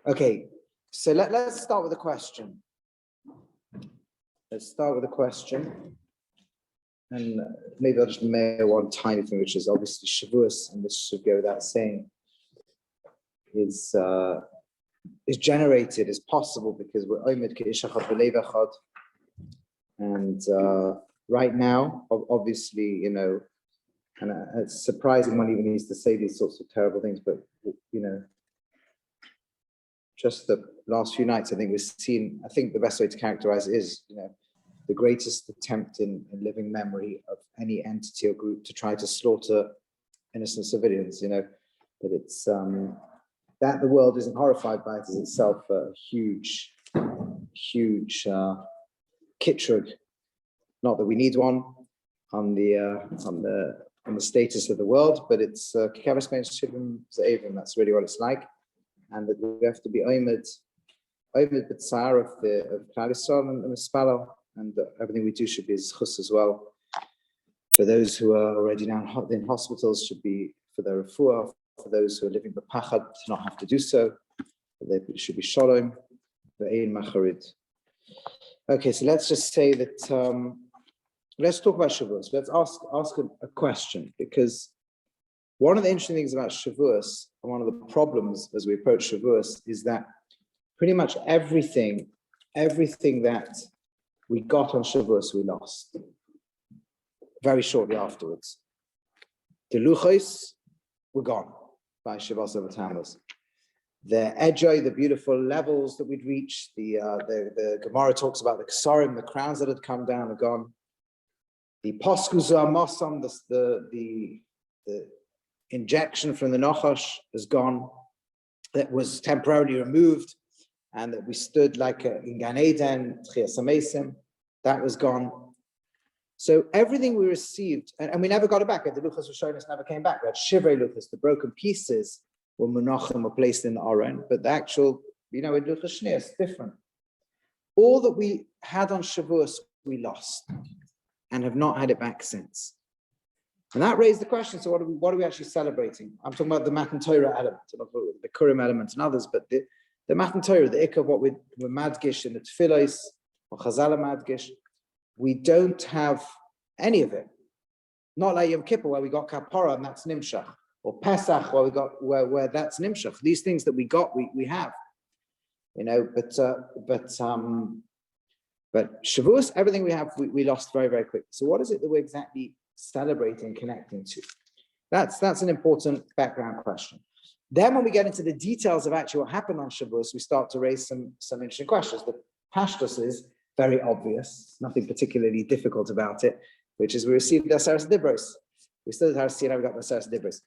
Okay, so let's start with a question. Let's start with a question. And maybe I'll just mail one tiny thing, which is obviously Shavuos, and this should go without saying, is generated, is possible because we're Omed Ke'ish Echad B'Lev Echad. And right now, obviously, and it's surprising one even needs to say these sorts of terrible things, but just the last few nights, I think we've seen, I think the best way to characterize it is, the greatest attempt in living memory of any entity or group to try to slaughter innocent civilians, but it's, that the world isn't horrified by it is itself a huge kitrug. Not that we need one on the status of the world, but it's that's really what it's like. And that we have to be oimed b'tzar of Klal Yisrael and Mispalo, and everything we do should be zchus as well. For those who are already now in hospitals, should be for their refuah. For those who are living b'pachad, to not have to do so. They should be shalom, ve'ein macharid. Okay, so let's just say that, let's talk about Shavuos. Let's ask a question, because one of the interesting things about Shavuos, and one of the problems as we approach Shavuos, is that pretty much everything that we got on Shavuos, we lost very shortly afterwards. The luchos were gone by Shavuos of Tammuz. The edgei, the beautiful levels that we'd reached, the Gemara talks about the ksarim, the crowns that had come down, are gone. The poskuza mosam, the injection from the Nachash is gone, that was temporarily removed, and that we stood like in Gan Eden, Tchias HaMesim, that was gone. So everything we received, and we never got it back. The Luchos Rishonos never came back. We had Shivrei Luchos, the broken pieces were Menachem, were placed in the Aron, but the actual, in Luchos Shneir, it's different. All that we had on Shavuos, we lost, and have not had it back since. And that raised the question, so what are we actually celebrating? I'm talking about the Matan Torah element, not the Kurim element and others, but the Matan Torah, the Ikka of what we're Madgish in the Tfilos, or Chazal Madgish, we don't have any of it. Not like Yom Kippur, where we got Kapara and that's Nimshach, or Pesach, where we got where that's Nimshach. These things that we got, we have, but Shavuos, everything we have, we lost very, very quickly. So what is it that we're exactly celebrating, connecting to? That's an important background question. Then when we get into the details of actually what happened on Shavuos, we start to raise some interesting questions. The pashtus is very obvious, nothing particularly difficult about it, which is we received the Aseres Dibros. We still have seen how we got the Aseres Dibros.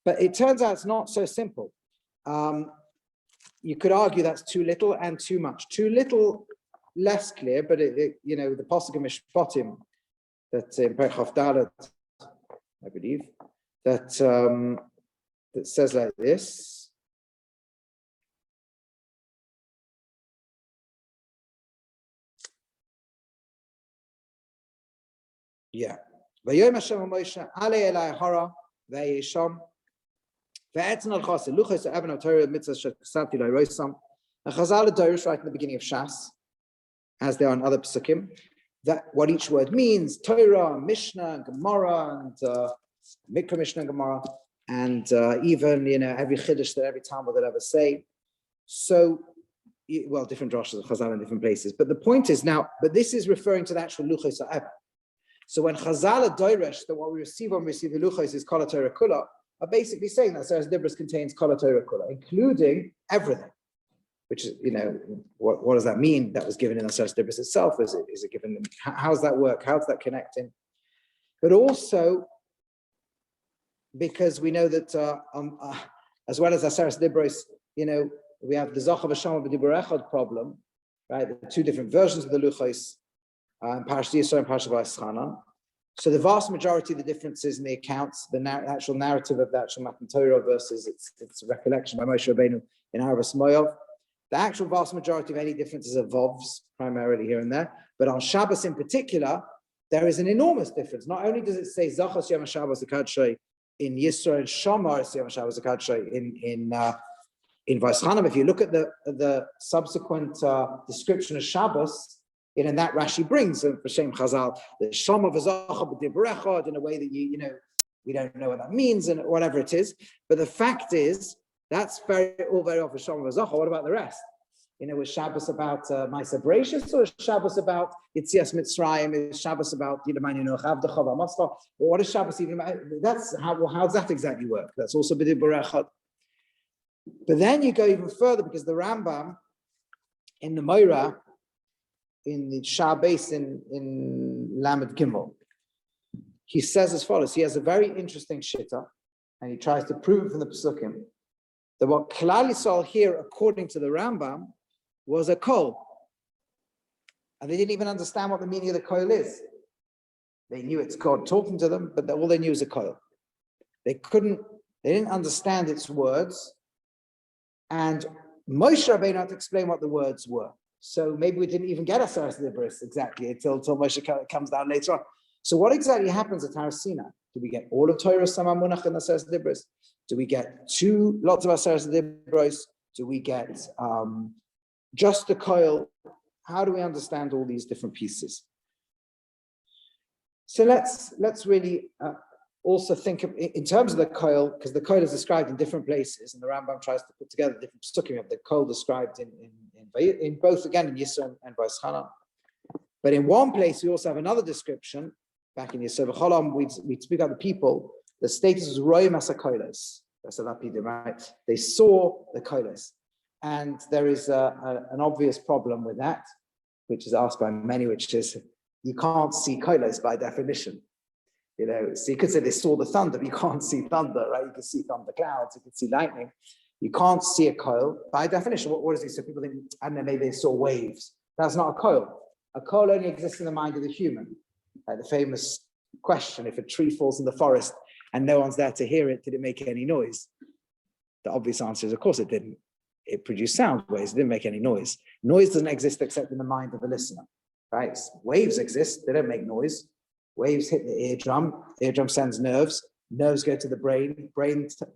But it turns out it's not so simple. You could argue that's too little and too much. Too little, less clear, but the Pasuk in Mishpatim, that in Perchav Dalet, I believe, that says like this. Yeah. Vayom Hashem Moshe alei elai hara vayisham ve'etzon al chassid luchos even Torah mitzvah shekasati lo'roisam. And Chazal Dorish right in the beginning of Shas, as they are in other psukim, that what each word means, Torah, Mishnah, and Gemara, and Mikra Mishnah and Gemara, and even every chiddush that every Talmud will ever say. So, well, different drashas of Chazal in different places. But the point is now, but this is referring to the actual luchos ha'ever. So when Chazal Doresh, that what we receive when we receive the luchos is Kol HaTorah Kula, are basically saying that Aseres Dibros contains Kol HaTorah Kula, including everything. Which is, what does that mean? That was given in Aseres Dibros itself? Is it given? How does that work? How does that connect in? But also, because we know that as well as Aseres Dibros, we have the Zachav Hashem B'Dibur Echad problem, right? The two different versions of the luchos, Parashat Yisro and Parashat Vayischanan. So the vast majority of the differences in the accounts, the actual narrative of the actual Matan Torah versus its recollection by Moshe Rabbeinu in Arvas Moav, the actual vast majority of any differences evolves primarily here and there. But on Shabbos in particular, there is an enormous difference. Not only does it say Zachos Yom Shabbos Akadshay in Yisro and Shamar Yom Shabbos Akadshay in In Beis, if you look at the subsequent description of Shabbos, and that Rashi brings for Shem Chazal, the Shama v'zacha b'divrechad, in a way that we don't know what that means and whatever it is. But the fact is, that's all very often Shama v'zacha. What about the rest? Was Shabbos about Ma'aser Bereishis, or is Shabbos about Yitzias Mitzrayim? Is Shabbos about or what is Shabbos even about? That's how does that exactly work? That's also b'divrechad. But then you go even further, because the Rambam in the Moira, in the Beis in Lamed Gimel, he says as follows. He has a very interesting shitta, and he tries to prove from the Pesukim that what Klal Yisrael here, according to the Rambam, was a kol. And they didn't even understand what the meaning of the kol is. They knew it's God talking to them, but all they knew was a kol. They didn't understand its words. And Moshe Rabbeinu had to explain what the words were. So maybe we didn't even get Aseres Dibros exactly until Moshe comes down later on. So what exactly happens at Har Sinai? Do we get all of Torah Sama Munach and Aseres Dibros? Do we get lots of Aseres Dibros? Do we get just the koil? How do we understand all these different pieces? So let's really also think of, in terms of the koil, because the koil is described in different places, and the Rambam tries to put together different psukim of the koil described in both, again, in Yisro and Beis. But in one place, we also have another description. Back in Yisro V'cholam, we speak about the people. The status was Rowe Masa Koilos. That's a Lapidim, right? They saw the Koilos. And there is an obvious problem with that, which is asked by many, which is you can't see Koilos by definition. So you could say they saw the thunder, but you can't see thunder, right? You can see thunder clouds, you can see lightning. You can't see a coil by definition. What is it? So people think, I don't know, maybe they saw waves. That's not a coil. A coil only exists in the mind of the human. The famous question, if a tree falls in the forest and no one's there to hear it, did it make any noise? The obvious answer is, of course it didn't. It produced sound waves, it didn't make any noise. Noise doesn't exist except in the mind of the listener, right? Waves exist, they don't make noise. Waves hit the eardrum sends nerves go to the brain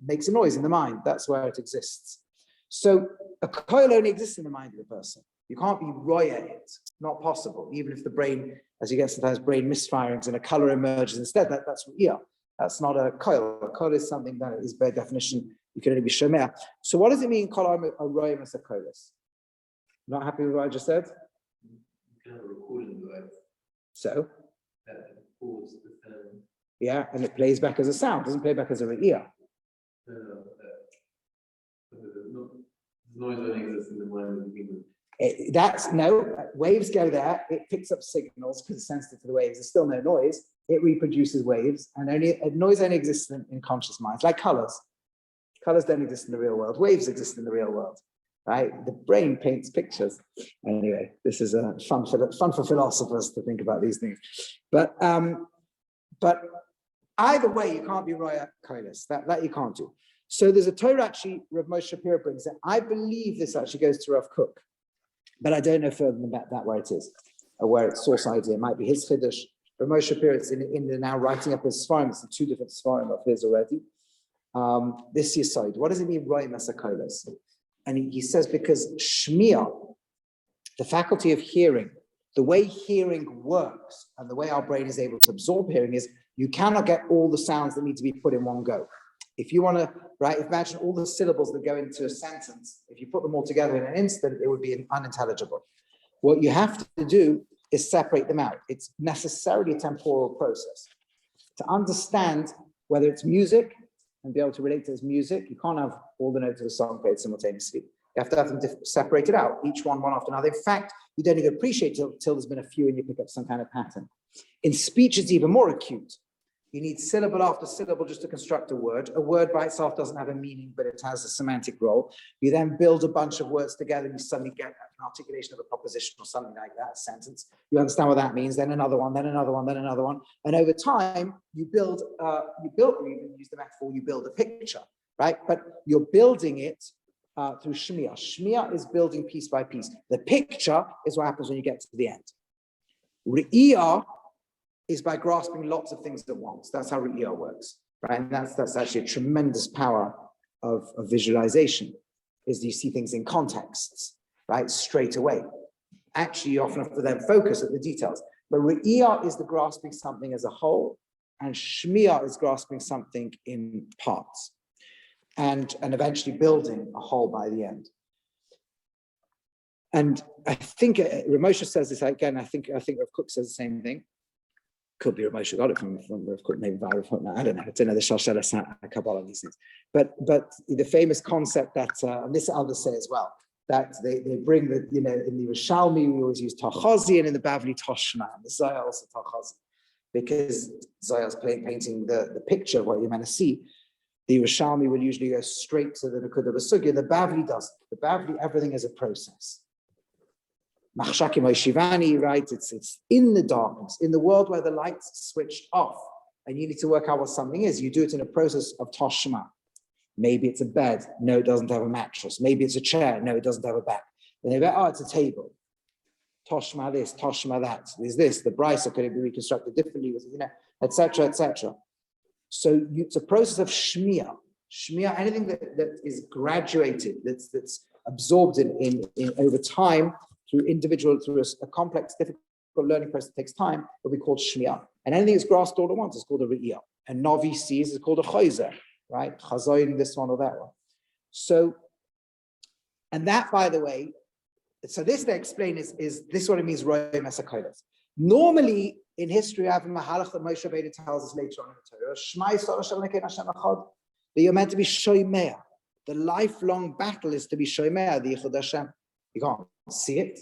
makes a noise in the mind. That's where it exists. So a coil only exists in the mind of the person. You can't be roya it, not possible. Even if the brain, as you get sometimes brain misfirings and a color emerges instead, that's ru'iyah. That's not a coil. A coil is something that is by definition, you can only be shomea. So what does it mean, kol roya as a kolis? Not happy with what I just said? You can have a recording device. So? That records the sound. Yeah, and it plays back as a sound, it doesn't play back as a ru'iyah. Noise only exists in the mind of the human. Waves go there, it picks up signals because it's sensitive to the waves. There's still no noise, it reproduces waves, and noise only exists in conscious minds, like colors. Colors don't exist in the real world, waves exist in the real world, right? The brain paints pictures. Anyway, this is a fun for philosophers to think about these things. But either way, you can't be roya koilos. That you can't do. So there's a Torah actually, Rav Moshe Shapiro brings it. I believe this actually goes to Rav Kook, but I don't know further than that where it is, or where its source idea. It might be his chiddush. Rav Moshe Shapiro, it's in the now writing up his svarim. It's in two different svarim of his already. This Yesod, what does it mean, roya masa koilos? And he says because shmiya, the faculty of hearing, the way hearing works and the way our brain is able to absorb hearing is you cannot get all the sounds that need to be put in one go. If you want to, right, imagine all the syllables that go into a sentence, if you put them all together in an instant, it would be unintelligible. What you have to do is separate them out. It's necessarily a temporal process. To understand whether it's music and be able to relate to it as music, you can't have all the notes of a song played simultaneously. You have to have them separated out, each one after another. In fact, you don't even appreciate it till there's been a few and you pick up some kind of pattern. In speech, it's even more acute. You need syllable after syllable just to construct a word. A word by itself doesn't have a meaning, but it has a semantic role. You then build a bunch of words together and you suddenly get an articulation of a proposition or something like that, a sentence. You understand what that means, then another one, then another one, then another one. And over time, you build, you even use the metaphor, you build a picture, right? But you're building it through shmiya. Shmiya is building piece by piece. The picture is what happens when you get to the end. Re'iyah is by grasping lots of things at once. That's how Re'iyah works, right? And that's actually a tremendous power of visualization. is you see things in contexts, right? Straight away. Actually, you often have to then focus at the details. But Re'iyah is the grasping something as a whole, and Shmiya is grasping something in parts, and eventually building a whole by the end. And I think Ramosha says this again. I think Rav Kook says the same thing. Could be Ramosha got it from Rav Kook, maybe by Rav Kook. I don't know. I don't know the Shalshelas Kabbalah on these things. But the famous concept that and this others say as well, that they bring that, in the Rishalmi we always use Tachazi, and in the Bavli Toshma, and the Zohar also Tachazi, because Zohar's painting the picture of what you're meant to see. The Rishalmi will usually go straight to the Nakuda Basugya. The Bavli doesn't. The Bavli, everything is a process. Machshaki Moishivani, right? It's in the darkness, in the world where the lights switched off, and you need to work out what something is. You do it in a process of Toshma. Maybe it's a bed. No, it doesn't have a mattress. Maybe it's a chair. No, it doesn't have a back. Then they go, it's a table. Toshma this, Toshma that. There's this. The brisa could be reconstructed differently, with etc., etc. So it's a process of shmiya. Shmiya, anything that is graduated, that's absorbed in over time through a complex, difficult learning process that takes time, will be called shmiya. And anything that's grasped all at once is called a re'iyah. And Navi sees is called a chayzer, right? Chazoyin, this one or that one. So, and that, by the way, so this they explain is this what it means, Rowe Mesakolas. Normally, in history, I have a mahalach that Moshe Rabbeinu tells us later on in the Torah, Shema Yisrael Hashem Elokeinu Hashem Echad, that you're meant to be shoymea. The lifelong battle is to be shoymea, the Yichud Hashem. You can't see it.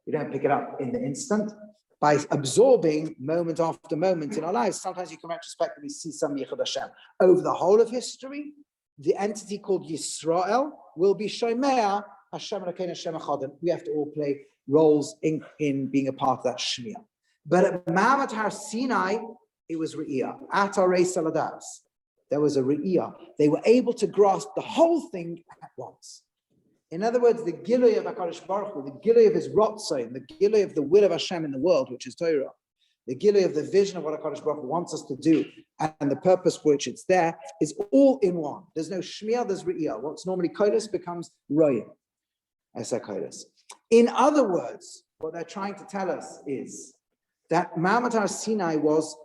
You don't pick it up in the instant. By absorbing moment after moment in our lives, sometimes you can retrospectively see some Yichud Hashem. Over the whole of history, the entity called Yisrael will be shoymea, Hashem Elokeinu Hashem Echad. And we have to all play roles in being a part of that shmiya. But at Ma'amat Har Sinai, it was Re'iyah. At Arei Saladas, there was a Re'iyah. They were able to grasp the whole thing at once. In other words, the Gilui of HaKadosh Baruch Hu, the Gilui of his Rotzain, the Gilui of the will of Hashem in the world, which is Torah, the Gilui of the vision of what HaKadosh Baruch Hu wants us to do, and the purpose for which it's there, is all in one. There's no Shmiya, there's Re'iyah. What's normally Kodesh becomes Roye. Esa Kodesh. In other words, what they're trying to tell us is that Ma'amat Har Sinai was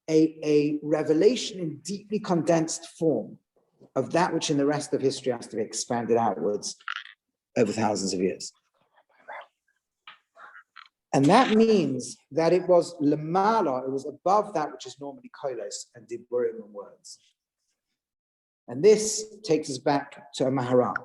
a revelation in deeply condensed form of that which in the rest of history has to be expanded outwards over thousands of years. And that means that it was lemala, it was above that which is normally kolos and diburim and words. And this takes us back to a Maharal.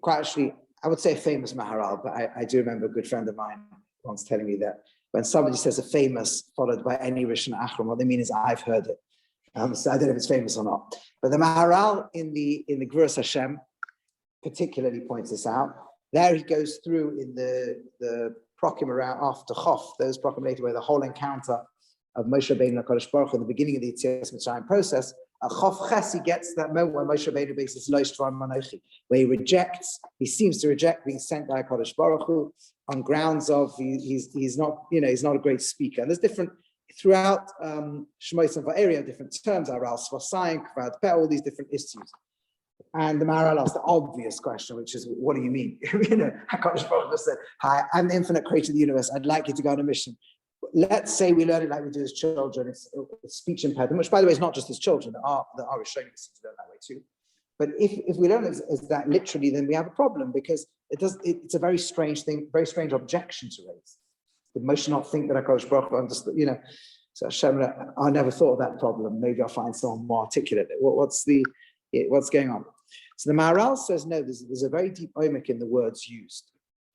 Quite actually, I would say a famous Maharal, but I do remember a good friend of mine once telling me that when somebody says a famous followed by any Rishon Achron, what they mean is I've heard it. So I don't know if it's famous or not. But the Maharal in the Gvuras Hashem particularly points this out. There he goes through in the prokim around after Chof, those prokim later where the whole encounter of Moshe Rabbeinu and HaKadosh Baruch Hu in the beginning of the Yetzias Mitzrayim process. Chof Ches, he gets that moment where Moshe Rabbeinu bases Lo Shvar Manochi, where he seems to reject being sent by HaKadosh Baruch Hu on grounds of he's not a great speaker. And there's different throughout Shmos and Va'era, different terms, Aral Svasayim, Kvad Peh, all these different issues. And the Maharal asked the obvious question, which is, what do you mean? HaKadosh Baruch Hu said, "Hi, I'm the infinite creator of the universe. I'd like you to go on a mission." Let's say we learn it like we do as children. It's speech impediment, which, by the way, is not just as children. There are Rishonim seem to learn that way too. But if we learn it as that literally, then we have a problem because it's a very strange thing, very strange objection to raise. Did Moshe not think that HaKadosh Baruch Hu understood? So Hashem, I never thought of that problem. Maybe I'll find someone more articulate. What's going on? So the Maharal says, no, there's a very deep omek in the words used.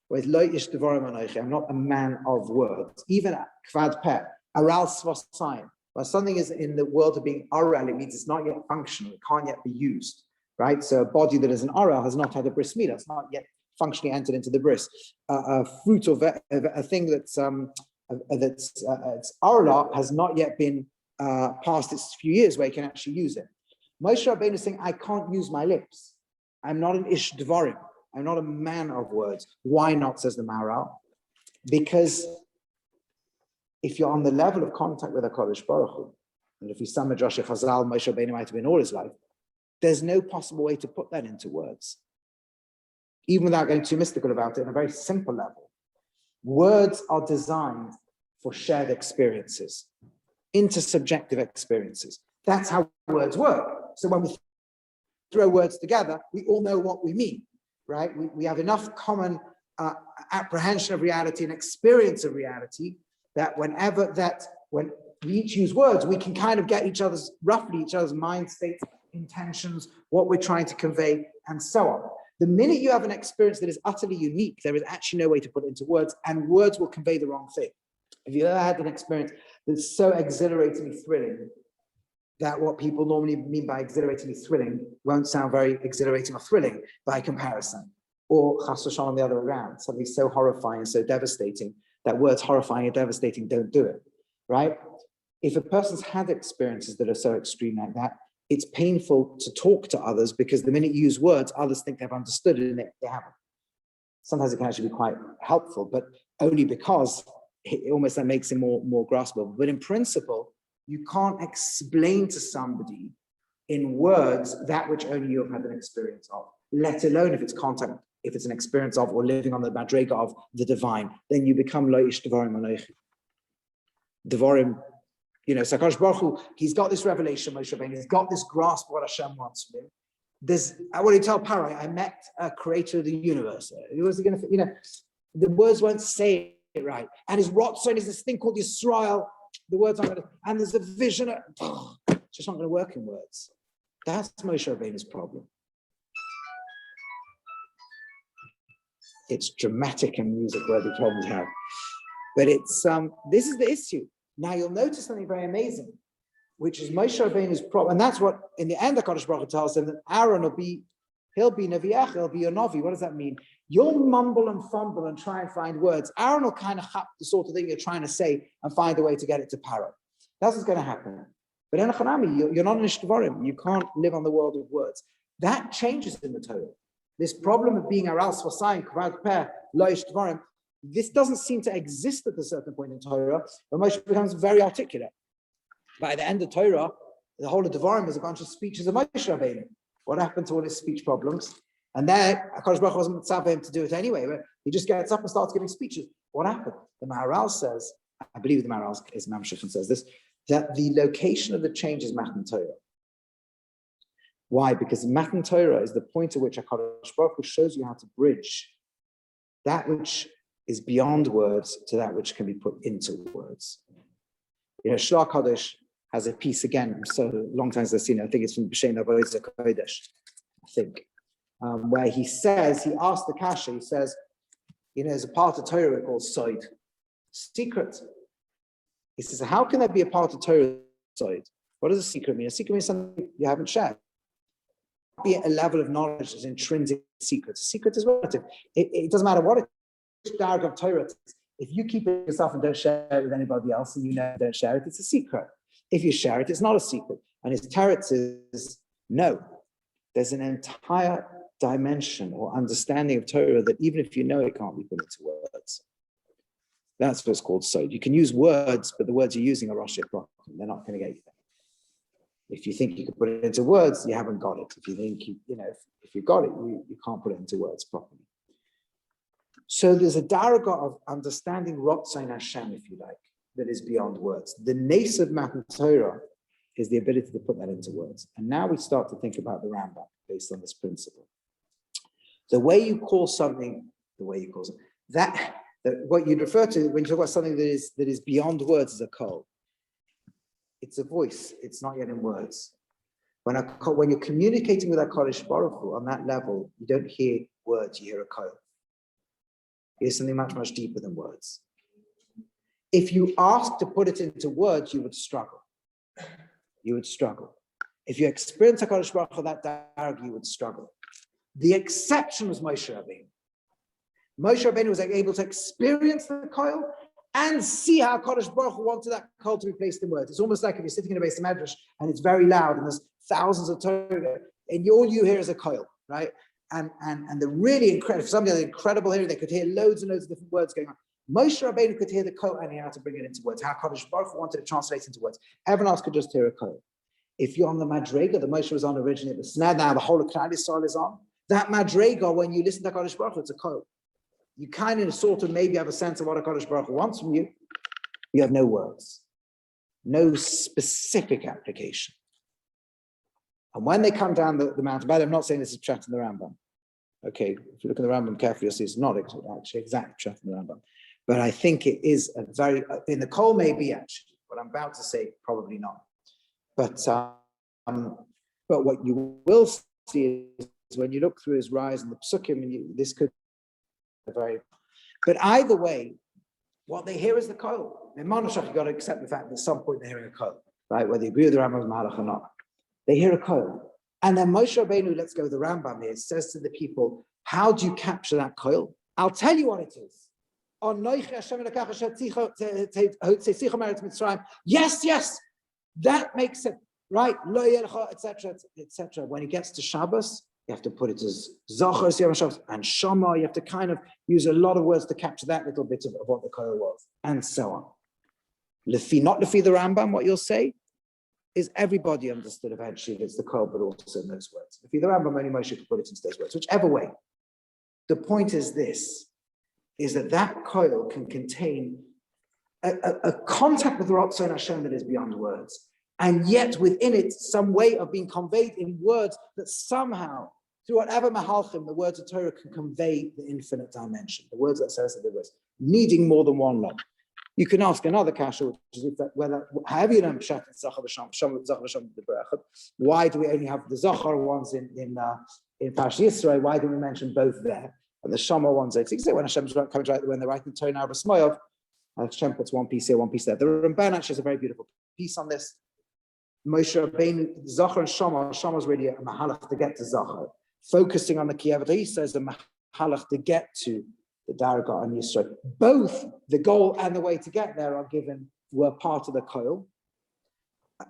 With Lo ish devarim anochi, I'm not a man of words. Even kvad peh, aral svasayim. When something is in the world of being oral, it means it's not yet functional. It can't yet be used, right? So a body that is an oral has not had a bris milah. It's not yet functionally entered into the bris. A fruit of a thing that's oral has not yet been past its few years where you can actually use it. Moshe Rabbeinu is saying, I can't use my lips. I'm not an ish devarim. I'm not a man of words. Why not, says the Maharal? Because if you're on the level of contact with HaKadosh Baruch Hu, and if we sum Midrash Chazal, Moshe Rabbeinu might have been all his life, there's no possible way to put that into words. even without getting too mystical about it, on a very simple level, words are designed for shared experiences, intersubjective experiences. That's how words work. So when we throw words together, we all know what we mean, right? We have enough common apprehension of reality and experience of reality that when we each use words, we can kind of get roughly each other's mind states, intentions, what we're trying to convey, and so on. The minute you have an experience that is utterly unique, there is actually no way to put it into words, and words will convey the wrong thing. If you ever had an experience that's so exhilaratingly thrilling that what people normally mean by exhilaratingly thrilling won't sound very exhilarating or thrilling by comparison, or chas v'shalom the other way around, something so horrifying and so devastating that words horrifying and devastating don't do it, right? If a person's had experiences that are so extreme like that, it's painful to talk to others because the minute you use words, others think they've understood it and they haven't. Sometimes it can actually be quite helpful, but only because it almost makes it more graspable. But in principle, you can't explain to somebody in words that which only you have had an experience of, let alone if it's an experience of or living on the madrega of the divine, then you become lo'ish devarim anoichi. Devarim, so HaKadosh Baruch Hu, he's got this revelation, Moshe Rabbeinu, he's got this grasp of what Hashem wants from him. I want to tell Parai, I met a creator of the universe. Was he going to, the words won't say it right. And his Rotzon is this thing called Yisrael. The words aren't going to, and there's a vision. It's just not going to work in words. That's Moshe Rabbeinu's problem. It's dramatic and music-worthy problem to have. But this is the issue. Now you'll notice something very amazing, which is Moshe Rabbeinu's problem. And that's what, in the end, the HaKadosh Baruch Hu tells him that Aaron he'll be Nevi'ach, he'll be your Novi. What does that mean? You'll mumble and fumble and try and find words. Aaron will kind of hap the sort of thing you're trying to say and find a way to get it to Paro. That's what's going to happen. But in Hanami, you're not an Ishtavarim. You can't live on the world of words. That changes in the Torah. This problem of being Aral Svasayin, Kvad Peh, Lo Ishtavarim, this doesn't seem to exist at a certain point in Torah, but Moshe becomes very articulate. By the end of Torah, the whole of Devarim is a bunch of speeches of Moshe Rabbeinu. What happened to all his speech problems? And there, HaKadosh Baruch Hu wasn't mitzvah him to do it anyway, but he just gets up and starts giving speeches. What happened? The Maharal says, I believe the Maharal is Mamshech and says this, that the location of the change is Matan Torah. Why? Because Matan Torah is the point at which HaKadosh Baruch Hu shows you how to bridge that which is beyond words to that which can be put into words. Shloah Kodesh has a piece again, so long time since I've seen it, I think it's from B'Shem Avodah Kodesh, I think, where he asked the Kasha, he says, there's a part of Torah called Soid, secret. He says, how can there be a part of Torah Soid? What does a secret mean? A secret means something you haven't shared. Be a level of knowledge that's intrinsic secret. A secret is relative. It doesn't matter what darg of Torah is. If you keep it yourself and don't share it with anybody else, and don't share it, it's a secret. If you share it, it's not a secret. And his teretz is no. There's an entire dimension or understanding of Torah that even if you know it can't be put into words. That's what's called sod. You can use words, but the words you're using are Rosh Hashanah. They're not going to get you there. If you think you can put it into words, you haven't got it. If you think if you've got it, you can't put it into words properly. So there's a daraga of understanding Rotzain Hashem, if you like, that is beyond words. The nace of Matan Torah is the ability to put that into words. And now we start to think about the Rambam based on this principle. The way you call something, that what you'd refer to when you talk about something that is beyond words is a kol. It's a voice. It's not yet in words. When you're communicating with HaKadosh Baruch Hu on that level, you don't hear words, you hear a kol. You hear something much, much deeper than words. If you ask to put it into words, you would struggle. You would struggle. If you experience HaKadosh Baruch Hu that darg, you would struggle. The exception was Moshe Rabbeinu. Moshe Rabbeinu was able to experience the kol and see how HaKadosh Baruch Hu wanted that kol to be placed in words. It's almost like if you're sitting in a Beis Medrash and it's very loud and there's thousands of Torah, and all you hear is a kol, right? And the really incredible, for somebody with incredible hearing, they could hear loads and loads of different words going on. Moshe Rabbeinu could hear the kol and he had to bring it into words. How HaKadosh Baruch Hu wanted to translate into words. Everyone else could just hear a kol. If you're on the madrega that Moshe was on originally, the snad now the whole of Klal Yisrael is on, That madrega, when you listen to HaKadosh Baruch Hu, it's a koil. You kind of sort of maybe have a sense of what HaKadosh Baruch Hu wants from you. You have no words, no specific application. And when they come down the mountain, by the way, I'm not saying this is Pshat in the Rambam. Okay, if you look at the Rambam carefully, you'll see it's not actually exact Pshat in the Rambam. But I think it is a very, in the Kol maybe actually, what I'm about to say, probably not. But what you will see is when you look through his rise and the psukim, and this could be very, but either way, what they hear is the Kol. In Monoshach, you've got to accept the fact that at some point they're hearing a Kol, right? Whether you agree with the Rambam's Mahalach or not. They hear a Kol. And then Moshe Rabbeinu, let's go with the Rambam here, says to the people, how do you capture that Kol? I'll tell you what it is. Yes, that makes it right, etc., etc. When he gets to Shabbos, you have to put it as Zachar and Shama. You have to kind of use a lot of words to capture that little bit of what the Kol was, and so on. Not Lefi the Rambam, what you'll say is everybody understood eventually that it's the Kol, but also in those words. Lefi the Rambam, only Moshe could put it into those words. Whichever way. The point is this, is that Kol can contain a contact with Ratzon Hashem that is beyond words. And yet within it, some way of being conveyed in words that somehow, through whatever mahalchim, the words of Torah can convey the infinite dimension. The words that says the words, needing more than one love. You can ask another kasha, which is whether, however you know, why do we only have the Zachar ones in Parshat Yisrael? Why do we mention both there? And the Shama ones, it's exactly when Hashem's coming to write, when they're writing Torah now, B'Smoyov, Hashem puts one piece here, one piece there. The Ramban actually has a very beautiful piece on this. Moshe Rabbeinu, Zachar and Shama's really a mahalach to get to Zachar. Focusing on the Kiyavet Isa is a mahalach to get to the Daragah and Yisrael. Both the goal and the way to get there were part of the Kol.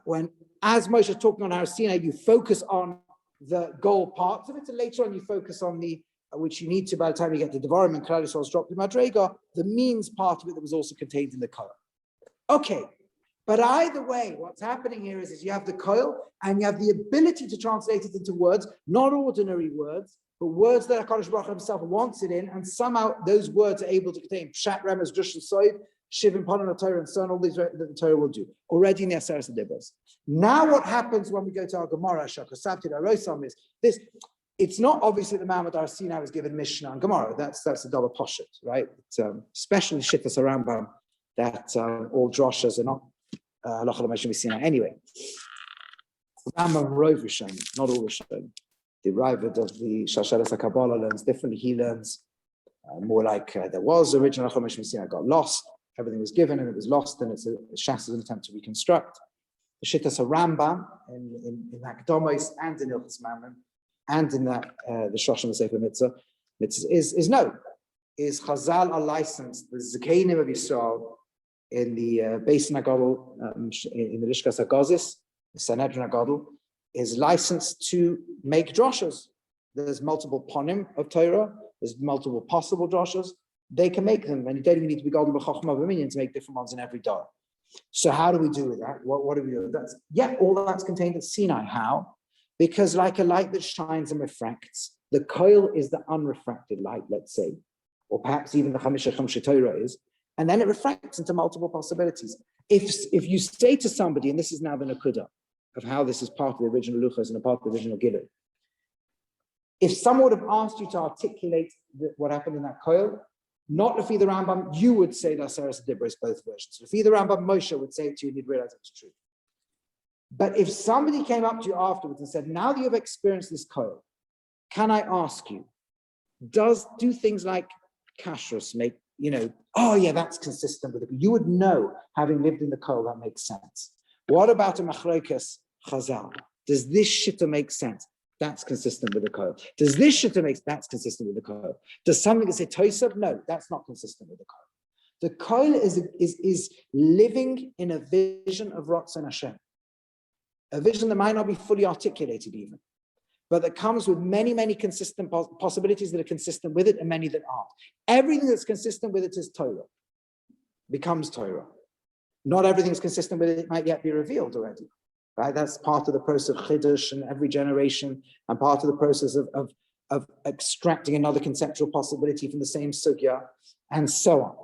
When, as Moshe is talking on Har Sinai, you focus on the goal parts of it, and later on you focus on the, which you need to by the time you get to Devarim and Klal Yisrael's dropped in Madrega, the means part of it that was also contained in the Kol. Okay. But either way, what's happening here is you have the Kol and you have the ability to translate it into words, not ordinary words, but words that HaKadosh Baruch Hu himself wants it in, and somehow those words are able to contain Pshat, Remez, Drush, and Soid, Shivim, Panan, Torah, and so on, all these that the Torah will do, already in the Aseres Adibros. Now what happens when we go to our Gemara, Shakosavti, Arosam, is this, it's not obviously the Ma'amad Har Sinai was given Mishnah and Gemara, that's the double poshet, right? It's, especially Shittas Rambam, that all droshes are not anyway, Rambam Rowe Rishon, not all Rishon. The Ravid of the Shashalas HaKabbalah learns differently. He learns more like there was original Chumash Messiah got lost. Everything was given and it was lost, and it's a Shas is an attempt to reconstruct. The Shittas Rambam in Hakdomos and in Ilchus Mammon and in that the Shoshim Sefer Mitzvah is Chazal are licensed the Zakeinim of Yisrael in the Beis Nagadol, in the Lishkas HaGazis, the Sanhedrin HaGadol, is licensed to make droshes. There's multiple ponim of Torah, there's multiple possible droshes. They can make them, and you don't even need to be Gadol B'Chochmah V'Minyan to make different ones in every dar. So how do we do with that? What do we do with that? All that's contained at Sinai. How? Because like a light that shines and refracts, the Kol is the unrefracted light, let's say, or perhaps even the Chamisha Torah is, and then it refracts into multiple possibilities. If you say to somebody, and this is now the Nakuda of how this is part of the original Luchos and a part of the original Gilui, if someone would have asked you to articulate what happened in that Kol, not Lefi the Rambam, you would say that Aseres Adibros, both versions. Lefi the Rambam, Moshe would say it to you and you'd realize it was true. But if somebody came up to you afterwards and said, now that you've experienced this Kol, can I ask you, do things like kashrus make, oh yeah, that's consistent with it. You would know, having lived in the Kol, that makes sense. What about a machlokas chazal? Does this shitta make sense? That's consistent with the Kol. Does this shitta make sense? That's consistent with the Kol. Does something that say Tosaf? No, that's not consistent with the Kol. The Kol is living in a vision of Ratzon Hashem. A vision that might not be fully articulated even, but that comes with many, many consistent possibilities that are consistent with it and many that aren't. Everything that's consistent with it is Torah, becomes Torah. Not everything is consistent with it, it might yet be revealed already, right? That's part of the process of Chiddush and every generation, and part of the process of of extracting another conceptual possibility from the same sugya, and so on.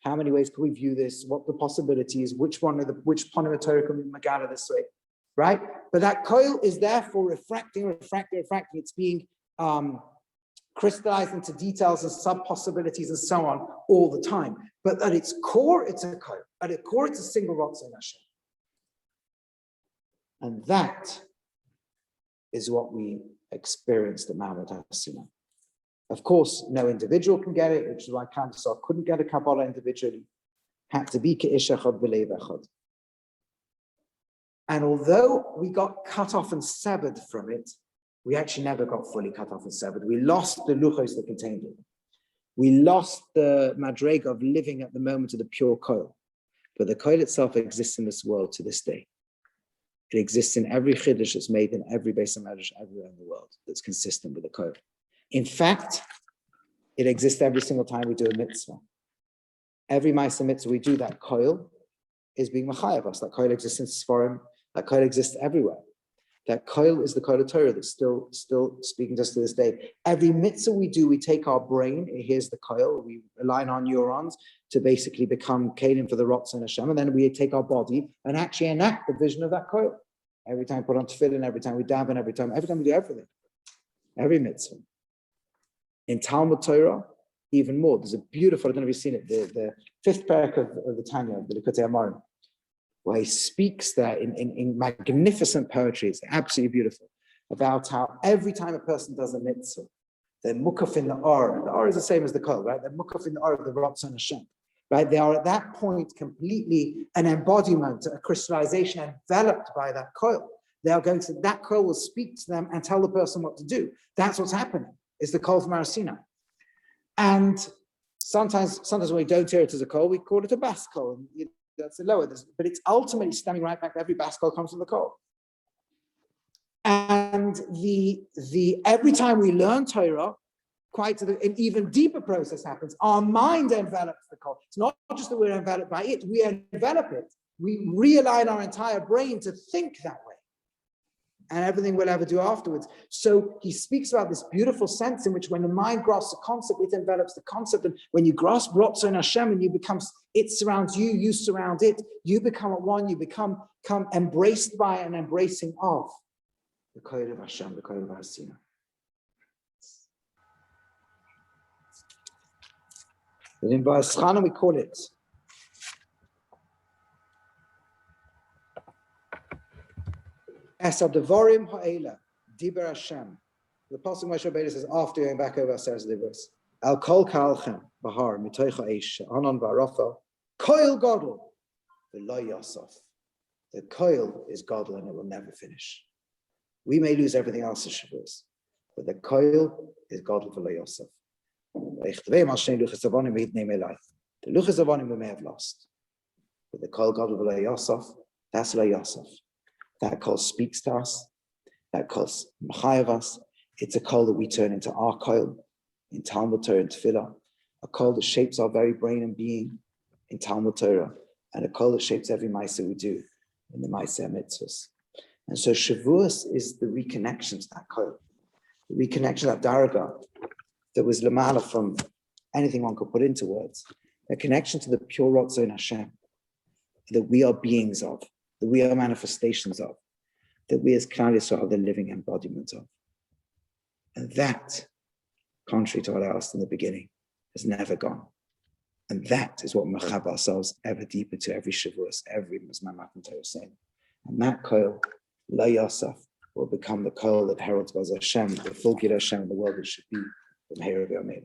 How many ways can we view this? What the possibility is? Which Ponim Torah can we magada this way, right? But that coil is therefore refracting. It's being crystallized into details and sub-possibilities and so on all the time. But at its core, it's a coil. At its core, it's a single Ratzon Hashem. And that is what we experienced at Mount Sinai. Of course, no individual can get it, which is why Kandisof couldn't get a Kabbalah individually. Had to be Ke'ish Echad B'Leiv Echad. And although we got cut off and severed from it, we actually never got fully cut off and severed. We lost the luchos that contained it. We lost the madrega of living at the moment of the pure coil. But the coil itself exists in this world to this day. It exists in every chiddush that's made in every Beis HaMedrash everywhere in the world that's consistent with the coil. In fact, it exists every single time we do a mitzvah. Every Ma'aseh mitzvah we do, that coil is being machayev us. That coil exists in Sforim. That coil exists everywhere. That coil is the coil of Torah that's still speaking to us to this day. Every mitzvah we do, we take our brain, here's the coil, we align our neurons to basically become kalim for the Ratzon Hashem, and then we take our body and actually enact the vision of that coil. Every time we put on tefillin, every time we daven, every time we do everything. Every mitzvah. In Talmud Torah, even more. There's a beautiful, I don't know if you've seen it, the fifth parak of the Tanya, of the Likutei Amarim, where he speaks there in magnificent poetry. It's absolutely beautiful, about how every time a person does a mitzvah, they're mukaf in the or. The or is the same as the kol, right? They're mukaf in the or of the Ratzon Hashem, right? They are at that point completely an embodiment, a crystallization enveloped by that coil. They are going to, that coil will speak to them and tell the person what to do. That's what's happening. It's the coil from Har Sinai. And sometimes when we don't hear it as a coil, we call it a bas coil. That's the lower, but it's ultimately stemming right back to every bas coil comes from the coil. And the every time we learn Torah, an even deeper process happens. Our mind envelops the coil. It's not just that we're enveloped by it, we envelop it. We realign our entire brain to think that way. And everything we'll ever do afterwards. So he speaks about this beautiful sense in which when the mind grasps a concept, it envelops the concept. And when you grasp Ratzon Hashem and it surrounds you, you surround it, you become at one, you become embraced by and embracing of the Kohen of Hashem, the Kohen of Har Sinai. And in Beis Chana we call it Esa Devarim Ha'ela, Diber Hashem. The Pasuk Moshe Rabbeinu says, after going back over Aseret Dibros, Al Kol Ka'alchem, Bahar, Mitoicha Eish, Anon Ba'Rafel, Koil Godel, V'lo Yosef. The coil is Godel and it will never finish. We may lose everything else as Shavuos, but the coil is Godel V'lo Yosef. The Luchas Avonim we may have lost, but the coil Godel V'lo Yosef, that's Lo Yosef. That call speaks to us. That calls machayev us. It's a call that we turn into our coil in Talmud Torah and Tefillah. A call that shapes our very brain and being in Talmud Torah, and a call that shapes every ma'aseh we do in the ma'aseh mitzvahs. And so Shavuos is the reconnection to that coil, the reconnection to that daraga that was lamala from anything one could put into words. A connection to the pure Ratzon Hashem that we are beings of, that we are manifestations of, that we as Klal Yisrael are the living embodiment of. And that, contrary to what I asked in the beginning, has never gone. And that is what machab ourselves ever deeper to every Shavuos, every Mizman Matan Torah saying. And that coil, La Yosef, will become the coil that heralds Baz Hashem, the full Gid Hashem in the world it should be from here of Yomim.